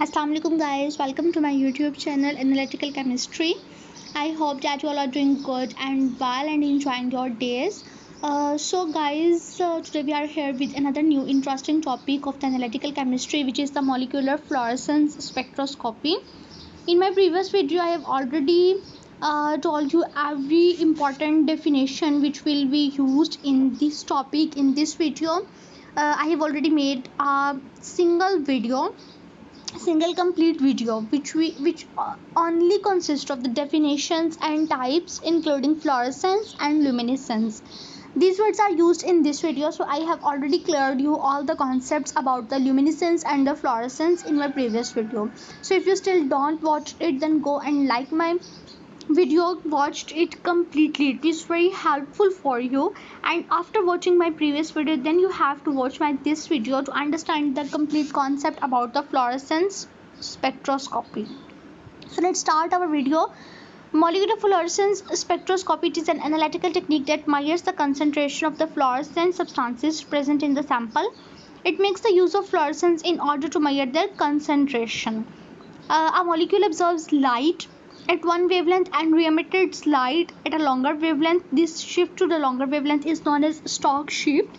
Assalamualaikum guys, welcome to my YouTube channel Analytical Chemistry. I hope that you all are doing good and well and enjoying your days. Today we are here with another new interesting topic of the analytical chemistry, which is the molecular fluorescence spectroscopy. In my previous video, I have already told you every important definition which will be used in this topic in this video. I have already made a single complete video which only consists of the definitions and types including fluorescence and luminescence. These words are used in this video, so I have already cleared you all the concepts about the luminescence and the fluorescence in my previous video. So if you still don't watch it, then go and like my video, watched it completely. It is very helpful for you, and after watching my previous video, then you have to watch my this video to understand the complete concept about the fluorescence spectroscopy. So let's start our video. Molecular fluorescence spectroscopy, it is an analytical technique that measures the concentration of the fluorescent substances present in the sample. It makes the use of fluorescence in order to measure their concentration. A molecule absorbs light at one wavelength and re-emits light at a longer wavelength. This shift to the longer wavelength is known as Stokes shift.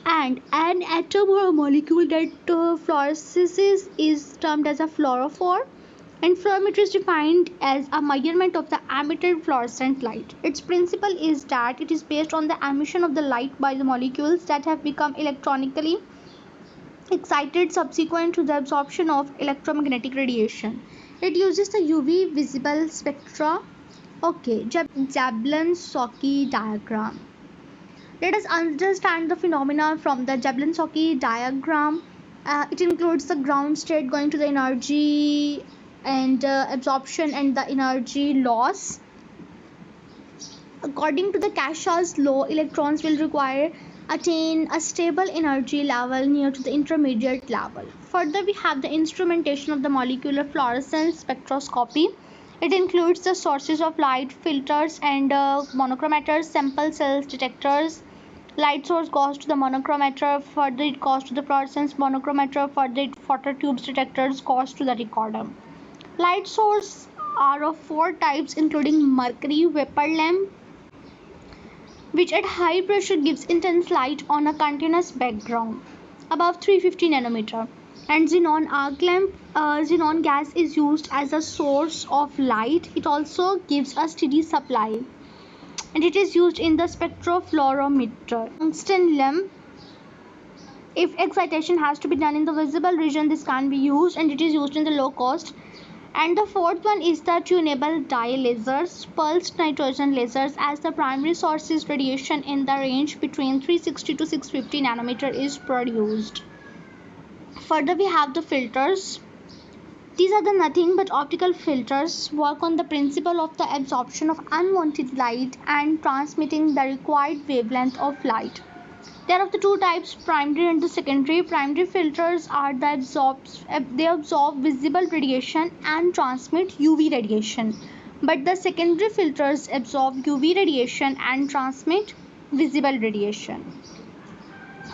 And an atom or a molecule that fluoresces is termed as a fluorophore. And fluorometry is defined as a measurement of the emitted fluorescent light. Its principle is that it is based on the emission of the light by the molecules that have become electronically excited subsequent to the absorption of electromagnetic radiation. It uses the UV visible spectra. Okay, Jablonski diagram. Let us understand the phenomena from the Jablonski diagram. It includes the ground state going to the energy and absorption and the energy loss. According to the Cash's law, electrons will require attain a stable energy level near to the intermediate level. Further, we have the instrumentation of the molecular fluorescence spectroscopy. It includes the sources of light, filters and monochromators, sample cells, detectors. Light source goes to the monochromator, further it goes to the fluorescence monochromator, further phototubes detectors goes to the recorder. Light sources are of four types, including mercury vapor lamp, which at high pressure gives intense light on a continuous background above 350 nanometer, and xenon arc lamp. Xenon gas is used as a source of light. It also gives a steady supply, and it is used in the spectrofluorometer. Tungsten lamp, if excitation has to be done in the visible region, this can be used, and it is used in the low cost. And the fourth one is the tunable dye lasers, pulsed nitrogen lasers, as the primary source is radiation in the range between 360 to 650 nanometer is produced. Further, we have the filters. These are the nothing but optical filters, work on the principle of the absorption of unwanted light and transmitting the required wavelength of light. There are of the two types, primary and the secondary. Primary filters are they absorb visible radiation and transmit UV radiation, but the secondary filters absorb UV radiation and transmit visible radiation.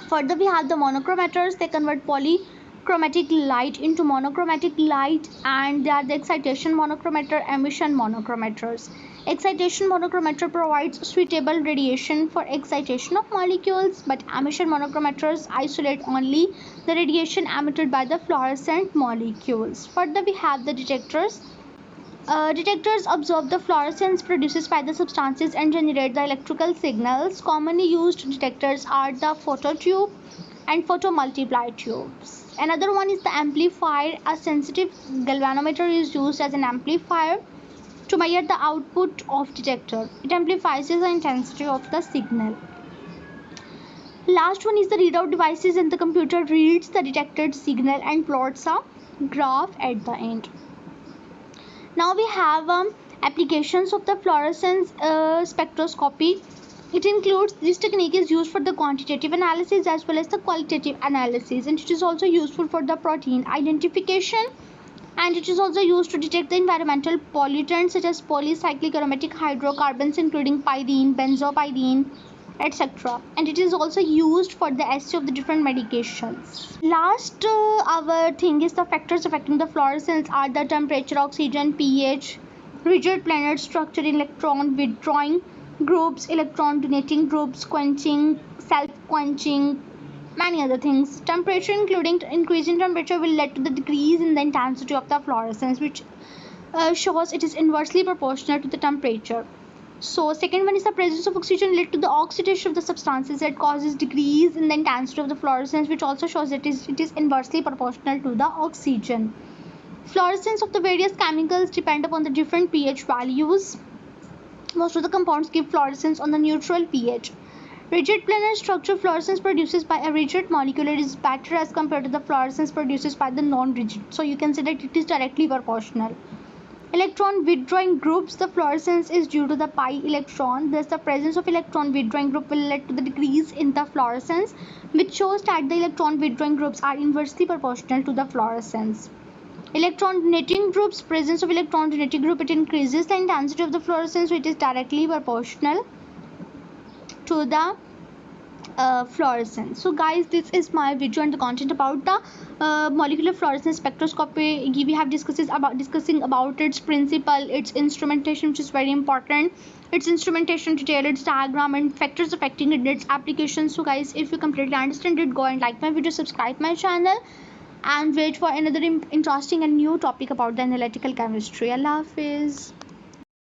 Further, we have the monochromators. They convert polychromatic light into monochromatic light, and they are the excitation monochromator, emission monochromators. Excitation monochromator provides suitable radiation for excitation of molecules, but emission monochromators isolate only the radiation emitted by the fluorescent molecules. Further, we have the detectors. Detectors absorb the fluorescence produced by the substances and generate the electrical signals. Commonly used detectors are the phototube and photomultiply tubes. Another one is the amplifier. A sensitive galvanometer is used as an amplifier to measure the output of detector. It amplifies the intensity of the signal. Last one is the readout devices, and the computer reads the detected signal and plots a graph at the end. Now we have applications of the fluorescence spectroscopy. It includes, this technique is used for the quantitative analysis as well as the qualitative analysis, and it is also useful for the protein identification, and it is also used to detect the environmental pollutants such as polycyclic aromatic hydrocarbons including pyrene, benzopyrene, etc. And it is also used for the assay of the different medications. Last, our thing is the factors affecting the fluorescence are the temperature, oxygen, pH, rigid planar structure, electron withdrawing groups, electron donating groups, quenching, self-quenching, many other things. Temperature, including increase in temperature, will lead to the decrease in the intensity of the fluorescence, which shows it is inversely proportional to the temperature. So second one is the presence of oxygen led to the oxidation of the substances that causes decrease in the intensity of the fluorescence, which also shows that it is inversely proportional to the oxygen. Fluorescence of the various chemicals depend upon the different pH values. Most of the compounds give fluorescence on the neutral pH. Rigid planar structure fluorescence produced by a rigid molecule is better as compared to the fluorescence produced by the non-rigid. So you can say that it is directly proportional. Electron withdrawing groups, the fluorescence is due to the pi electron. Thus, the presence of electron withdrawing group will lead to the decrease in the fluorescence, which shows that the electron withdrawing groups are inversely proportional to the fluorescence. Electron donating groups, presence of electron donating group, it increases the intensity of the fluorescence, which is directly proportional to the fluorescence. So guys, this is my video and the content about the molecular fluorescence spectroscopy. We have discussing about its principle, its instrumentation, which is very important, its instrumentation detail, its diagram, and factors affecting it, its application. So guys, if you completely understand it, go and like my video, subscribe my channel, and wait for another interesting and new topic about the analytical chemistry. Allah Hafiz.